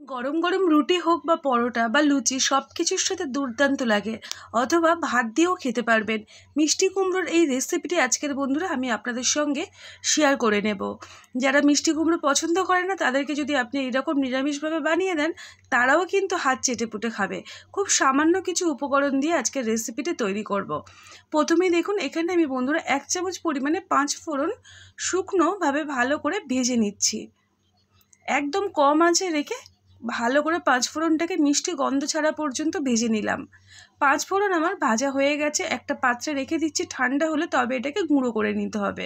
গরম গরম রুটি হোক বা পরোটা বা লুচি সব কিছুর সাথে দুর্দান্ত লাগে, অথবা ভাত দিয়েও খেতে পারবেন। মিষ্টি কুমড়োর এই রেসিপিটি আজকের বন্ধুরা আমি আপনাদের সঙ্গে শেয়ার করে নেব। যারা মিষ্টি কুমড়ো পছন্দ করে না তাদেরকে যদি আপনি এরকম নিরামিষভাবে বানিয়ে দেন, তারাও কিন্তু হাত চেটেপুটে খাবে। খুব সামান্য কিছু উপকরণ দিয়ে আজকের রেসিপিটি তৈরি করব। প্রথমেই দেখুন, এখানে আমি বন্ধুরা 1 চামচ পরিমাণে 5 ফোড়ন শুকনোভাবে ভালো করে ভেজে নিচ্ছি। একদম কম আঁচে রেখে ভালো করে 5 ফোড়নটাকে মিষ্টি গন্ধ ছাড়া পর্যন্ত ভেজে নিলাম। 5 ফোড়ন আমার ভাজা হয়ে গেছে, একটা পাত্রে রেখে দিচ্ছি। ঠান্ডা হলে তবে এটাকে গুঁড়ো করে নিতে হবে।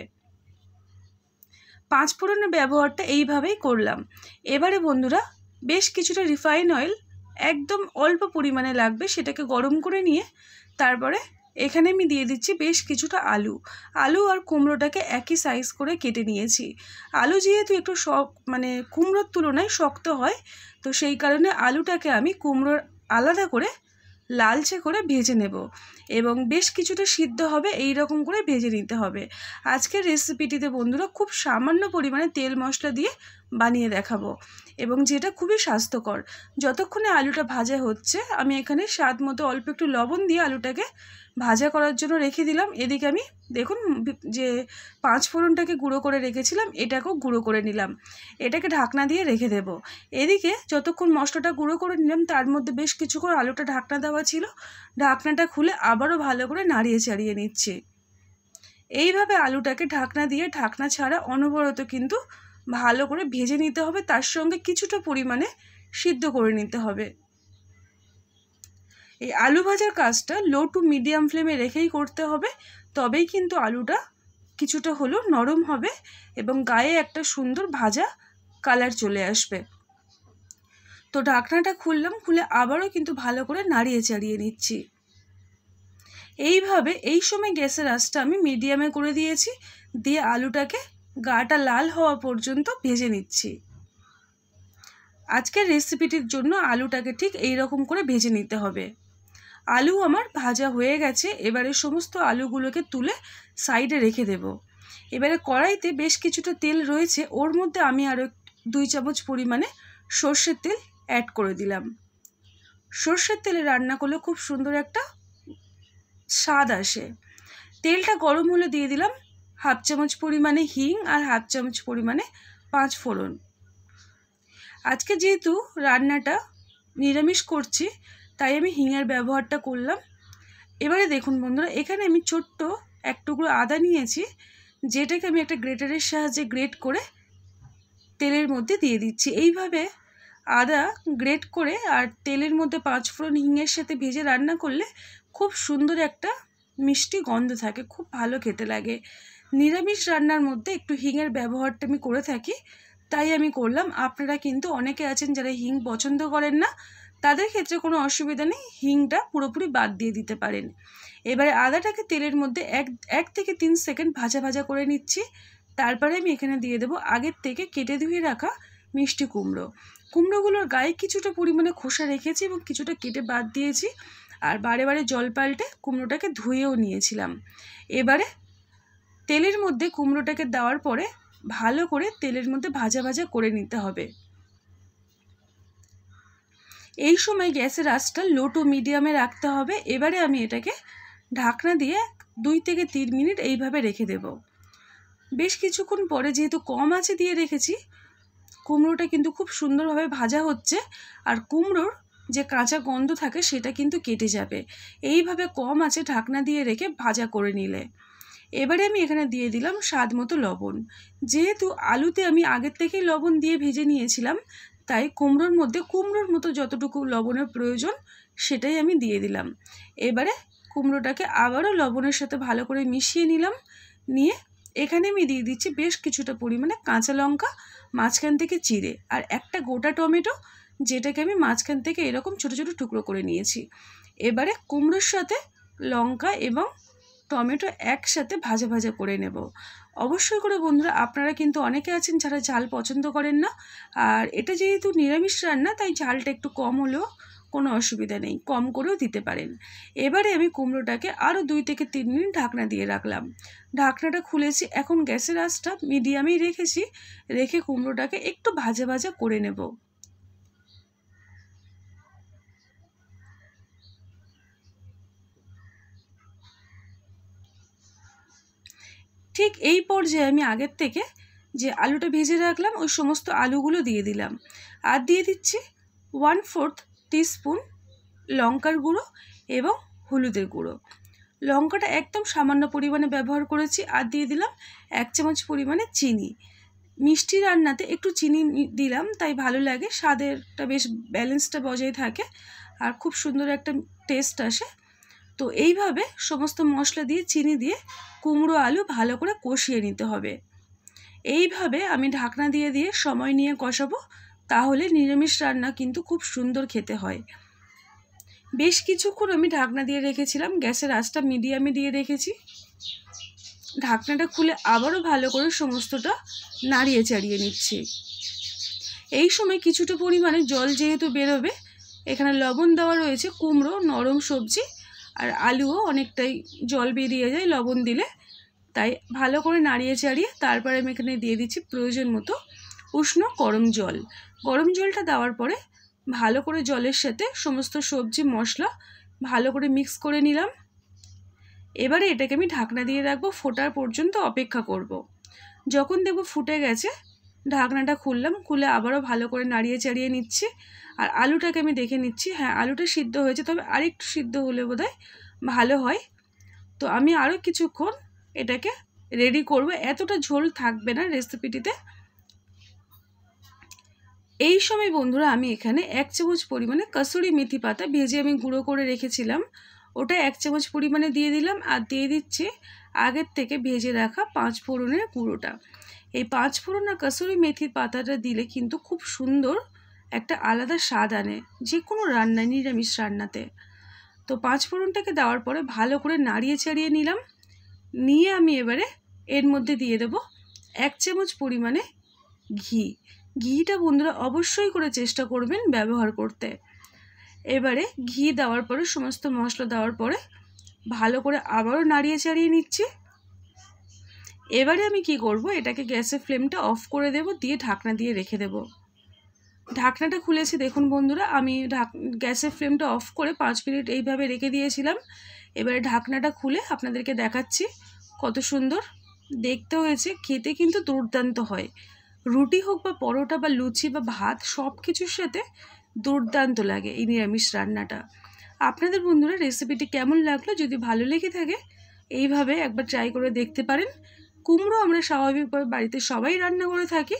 5 ফোড়নের ব্যবহারটা এইভাবেই করলাম। এবারে বন্ধুরা বেশ কিছুটা রিফাইন অয়েল, একদম অল্প পরিমাণে লাগবে, সেটাকে গরম করে নিয়ে তারপরে এখানে আমি দিয়ে দিচ্ছি বেশ কিছুটা আলু আর কুমড়োটাকে একই সাইজ করে কেটে নিয়েছি। আলু যেহেতু একটু কুমড়োর তুলনায় শক্ত হয়, তো সেই কারণে আলুটাকে আমি কুমড়োর আলাদা করে লালচে করে ভেজে নেব এবং বেশ কিছুটা সিদ্ধ হবে এই রকম করে ভেজে নিতে হবে। আজকের রেসিপিটিতে বন্ধুরা খুব সামান্য পরিমাণে তেল মশলা দিয়ে বানিয়ে দেখাবো এবং যেটা খুবই স্বাস্থ্যকর। যতক্ষণে আলুটা ভাজা হচ্ছে আমি এখানে স্বাদ মতো অল্প একটু লবণ দিয়ে আলুটাকে ভাজা করার জন্য রেখে দিলাম। এদিকে আমি দেখুন যে 5 ফোড়নটাকে গুঁড়ো করে রেখেছিলাম, এটাকেও গুঁড়ো করে নিলাম। এটাকে ঢাকনা দিয়ে রেখে দেব। এদিকে যতক্ষণ মশলাটা গুঁড়ো করে নিলাম তার মধ্যে বেশ কিছুক্ষণ আলুটা ঢাকনা দেওয়া ছিল, ঢাকনাটা খুলে আবারও ভালো করে নাড়িয়ে চাড়িয়ে নিচ্ছি। এইভাবে আলুটাকে ঢাকনা দিয়ে ঢাকনা ছাড়া অনবরত কিন্তু ভালো করে ভেজে নিতে হবে, তার সঙ্গে কিছুটা পরিমাণে সিদ্ধ করে নিতে হবে। এই আলু ভাজার কাজটা লো টু মিডিয়াম ফ্লেমে রেখেই করতে হবে, তবেই কিন্তু আলুটা কিছুটা হলেও নরম হবে এবং গায়ে একটা সুন্দর ভাজা কালার চলে আসবে। তো ঢাকনাটা খুললাম, খুলে আবারও কিন্তু ভালো করে নাড়িয়ে চাড়িয়ে নিচ্ছি। এইভাবে এই সময় গ্যাসের আঁচটা আমি মিডিয়ামে করে দিয়েছি, দিয়ে আলুটাকে গাটা লাল হওয়া পর্যন্ত ভেজে নিচ্ছি। আজকের রেসিপিটির জন্য আলুটাকে ঠিক এই রকম করে ভেজে নিতে হবে। আলু আমার ভাজা হয়ে গেছে, এবারে সমস্ত আলুগুলোকে তুলে সাইডে রেখে দেব। এবারে কড়াইতে বেশ কিছুটা তেল রয়েছে, ওর মধ্যে আমি আরও 2 চামচ পরিমাণে সর্ষের তেল অ্যাড করে দিলাম। সর্ষের তেলে রান্না করলে খুব সুন্দর একটা স্বাদ আসে। তেলটা গরম হলে দিয়ে দিলাম 1/2 চামচ পরিমাণে হিং আর 1/2 চামচ পরিমাণে 5 ফোড়ন। আজকে যেহেতু রান্নাটা নিরামিষ করছি তাই আমি হিঙের ব্যবহারটা করলাম। এবারে দেখুন বন্ধুরা, এখানে আমি ছোট্ট এক টুকরো আদা নিয়েছি, যেটাকে আমি একটা গ্রেটারের সাহায্যে গ্রেট করে তেলের মধ্যে দিয়ে দিচ্ছি। এইভাবে আদা গ্রেট করে আর তেলের মধ্যে 5 ফোড়ন হিঙের সাথে ভেজে রান্না করলে খুব সুন্দর একটা মিষ্টি গন্ধ থাকে, খুব ভালো খেতে লাগে। নিরামিষ রান্নার মধ্যে একটু হিঙের ব্যবহারটা আমি করে থাকি, তাই আমি করলাম। আপনারা কিন্তু অনেকে আছেন যারা হিং পছন্দ করেন না, তাদের ক্ষেত্রে কোনো অসুবিধা নেই, হিংটা পুরোপুরি বাদ দিয়ে দিতে পারেন। এবারে আদাটাকে তেলের মধ্যে 1 থেকে 3 সেকেন্ড ভাজা ভাজা করে নিচ্ছি। তারপরে আমি এখানে দিয়ে দেবো আগের থেকে কেটে ধুয়ে রাখা মিষ্টি কুমড়োগুলোর গায়ে কিছুটা পরিমাণে খোসা রেখেছি এবং কিছুটা কেটে বাদ দিয়েছি, আর বারে বারে জল পাল্টে কুমড়োটাকে ধুয়েও নিয়েছিলাম। এবারে তেলের মধ্যে কুমড়োটাকে দেওয়ার পরে ভালো করে তেলের মধ্যে ভাজা ভাজা করে নিতে হবে। এই সময় গ্যাসের আঁচটা লো টু মিডিয়ামে রাখতে হবে। এবারে আমি এটাকে ঢাকনা দিয়ে 2 থেকে 3 মিনিট এইভাবে রেখে দেব। বেশ কিছুক্ষণ পরে যেহেতু কম আঁচে দিয়ে রেখেছি, কুমড়োটা কিন্তু খুব সুন্দরভাবে ভাজা হচ্ছে আর কুমড়োর যে কাঁচা গন্ধ থাকে সেটা কিন্তু কেটে যাবে, এইভাবে কম আঁচে ঢাকনা দিয়ে রেখে ভাজা করে নিলে। এবারে আমি এখানে দিয়ে দিলাম স্বাদ মতো লবণ। যেহেতু আলুতে আমি আগের থেকেই লবণ দিয়ে ভেজে নিয়েছিলাম, তাই কুমড়োর মতো যতটুকু লবণের প্রয়োজন সেটাই আমি দিয়ে দিলাম। এবারে কুমড়োটাকে আবারও লবণের সাথে ভালো করে মিশিয়ে নিলাম। নিয়ে এখানে আমি দিয়ে দিচ্ছি বেশ কিছুটা পরিমাণে কাঁচা লঙ্কা মাঝখান থেকে চিড়ে, আর একটা গোটা টমেটো, যেটাকে আমি মাঝখান থেকে এরকম ছোটো ছোটো টুকরো করে নিয়েছি। এবারে কুমড়োর সাথে লঙ্কা এবং টমেটো একসাথে ভাজা ভাজা করে নেব। অবশ্যই করে বন্ধুরা, আপনারা কিন্তু অনেকে আছেন যারা ঝাল পছন্দ করেন না, আর এটা যেহেতু নিরামিষ রান্না তাই ঝালটা একটু কম হলেও কোনো অসুবিধা নেই, কম করেও দিতে পারেন। এবারে আমি কুমড়োটাকে আরও 2 থেকে 3 মিনিট ঢাকনা দিয়ে রাখলাম। ঢাকনাটা খুলেছি, এখন গ্যাসের আঁচটা মিডিয়ামেই রেখেছি, রেখে কুমড়োটাকে একটু ভাজা ভাজা করে নেব। ঠিক এই পর্যায়ে আমি আগের থেকে যে আলুটা ভেজে রাখলাম ওই সমস্ত আলুগুলো দিয়ে দিলাম, আর দিয়ে দিচ্ছি 1/4 টিস্পুন লঙ্কার গুঁড়ো এবং হলুদের গুঁড়ো। লঙ্কাটা একদম সামান্য পরিমাণে ব্যবহার করেছি, আর দিয়ে দিলাম 1 চামচ পরিমাণে চিনি। মিষ্টি রান্নাতে একটু চিনি দিলাম, তাই ভালো লাগে, স্বাদেরটা বেশ ব্যালেন্সটা বজায় থাকে আর খুব সুন্দর একটা টেস্ট আসে। তো এইভাবে সমস্ত মশলা দিয়ে চিনি দিয়ে কুমড়ো আলু ভালো করে কষিয়ে নিতে হবে। এইভাবে আমি ঢাকনা দিয়ে দিয়ে সময় নিয়ে কষাবো, তাহলে নিরামিষ রান্না কিন্তু খুব সুন্দর খেতে হয়। বেশ কিছুক্ষণ আমি ঢাকনা দিয়ে রেখেছিলাম, গ্যাসের আঁচটা মিডিয়ামে দিয়ে রেখেছি। ঢাকনাটা খুলে আবারও ভালো করে সমস্তটা নাড়িয়ে চাড়িয়ে নিচ্ছি। এই সময় কিছুটা পরিমাণে জল যেহেতু বেরোবে, এখানে লবণ দেওয়া রয়েছে, কুমড়ো নরম সবজি আর আলুও অনেকটাই জল বেরিয়ে যায় লবণ দিলে, তাই ভালো করে নাড়িয়ে চাড়িয়ে তারপরে আমি এখানে দিয়ে দিচ্ছি প্রয়োজন মতো উষ্ণ গরম জল। গরম জলটা দেওয়ার পরে ভালো করে জলের সাথে সমস্ত সবজি মশলা ভালো করে মিক্স করে নিলাম। এবারে এটাকে আমি ঢাকনা দিয়ে রাখবো, ফোটার পর্যন্ত অপেক্ষা করব। যখন দেখব ফুটে গেছে, ঢাকনাটা খুললাম, খুলে আবারও ভালো করে নাড়িয়ে চাড়িয়ে নিচ্ছি। আর আলুটাকে আমি দেখে নিচ্ছি, হ্যাঁ আলুটা সিদ্ধ হয়েছে, তবে আরেকটু সিদ্ধ হলে বোধহয় ভালো হয়। তো আমি আরও কিছুক্ষণ এটাকে রেডি করব, এতটা ঝোল থাকবে না রেসিপিটিতে। এই সময় বন্ধুরা আমি এখানে 1 চামচ পরিমাণে কসুরি মেথি পাতা ভেজে আমি গুঁড়ো করে রেখেছিলাম, ওটা 1 চামচ পরিমাণে দিয়ে দিলাম। আর দিয়ে দিচ্ছি আগের থেকে ভেজে রাখা 5 ফোড়নের গুঁড়োটা। এই 5 ফোড়ন আর কসুরি মেথি পাতাটা দিলে কিন্তু খুব সুন্দর একটা আলাদা স্বাদ আনে যে কোনো রান্নায়, নিরামিষ রান্নাতে। তো 5 ফোড়নটাকে দেওয়ার পরে ভালো করে নাড়িয়ে চাড়িয়ে নিলাম। নিয়ে আমি এবারে এর মধ্যে দিয়ে দেব 1 চামচ পরিমাণে ঘি। ঘিটা বন্ধুরা অবশ্যই করে চেষ্টা করবেন ব্যবহার করতে। এবারে ঘি দেওয়ার পরে সমস্ত মশলা দেওয়ার পরে ভালো করে আবারও নাড়িয়ে চাড়িয়ে নিচ্ছি। এবারে আমি কি করব, এটাকে গ্যাসের ফ্লেমটা অফ করে দেব, দিয়ে ঢাকনা দিয়ে রেখে দেব। ঢাকনাটা খুলেছি, দেখুন বন্ধুরা আমি গ্যাসের ফ্লেমটা অফ করে 5 মিনিট এইভাবে রেখে দিয়েছিলাম। এবারে ঢাকনাটা খুলে আপনাদেরকে দেখাচ্ছি কত সুন্দর দেখতে হয়েছে, খেতে কিন্তু দুর্দান্ত হয়। রুটি হোক বা পরোটা বা লুচি বা ভাত সব কিছুর সাথে দুর্দান্ত লাগে এই নিরামিষ রান্নাটা। আপনাদের বন্ধুরা রেসিপিটি কেমন লাগলো, যদি ভালো লেগে থাকে এইভাবে একবার ট্রাই করে দেখতে পারেন। কুমড়ো আমরা স্বাভাবিকভাবে বাড়িতে সবাই রান্না করে থাকি,